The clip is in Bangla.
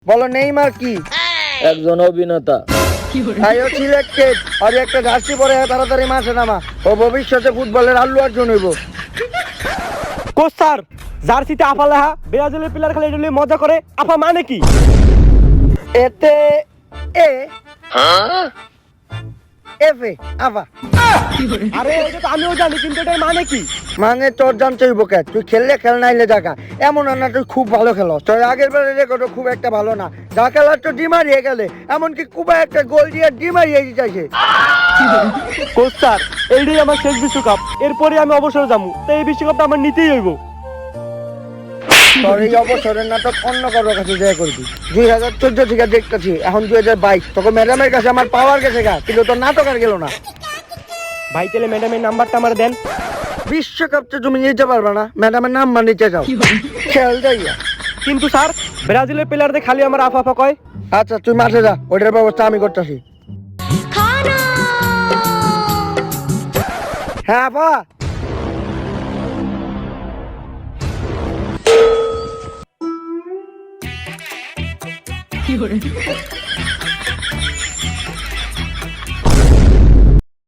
বলো নেইমার কি? একজন অভিনেতা। ও সিলেক্টেড। আর একটা জার্সি পরে তাড়াতাড়ি মাঠে নামা। ও ভবিষ্যতে ফুটবলের আল্লু অর্জুন হইব। কোচ স্যার, জার্সিতে আফা লেখা, ব্রাজিলের প্লেয়ার খালি এটা নিয়ে মজা করে, আফা মানে কি? এতে এ এফে আফা। আরে এটা তো আমিও জানি, কিন্তু এটার মানে কি? মানে তোর জানতে হইব কে? তুই খেললে খেল নাইলে জায়গা। এমন না তুই খুব ভালো খেলো, তোর আগের বারের রেকর্ডও খুব একটা ভালো না। যা খেলার তো ডিমারিয়ে গেলে, এমনকি কুবা একটা গোল দিয়ে ডিমারিয়ে দিতেছে। কোচ স্যার, এইটাই আমার শেষ বিশ্বকাপ, এরপরে আমি অবসরে যাবো, তাই এই বিশ্বকাপটা আমার নিতেই হইব। তোর এই অবসরের নাটক অন্য কারোর কাছে জয় করবি। 2014 থেকে দেখতেছি, এখন 2022। তোকে ম্যাডামের কাছে আমার পাওয়ার গেছে গা, কিন্তু তোর নাটক আর গেল না। ভাই তাহলে ম্যাডামের নাম্বারটা আমার দেন। বিশ্বকাপ তো তুমি নিতে পারবে না, ম্যাডামের নাম নিতে চাও, খেয়াল যাইয়া। কিন্তু স্যার, ব্রাজিলের প্লেয়ারদের খালি আমার আফা আফা কয়। আচ্ছা তুই মাঠে যা, ওইটার ব্যবস্থা আমি করতেছি। হ্যাঁ আপা।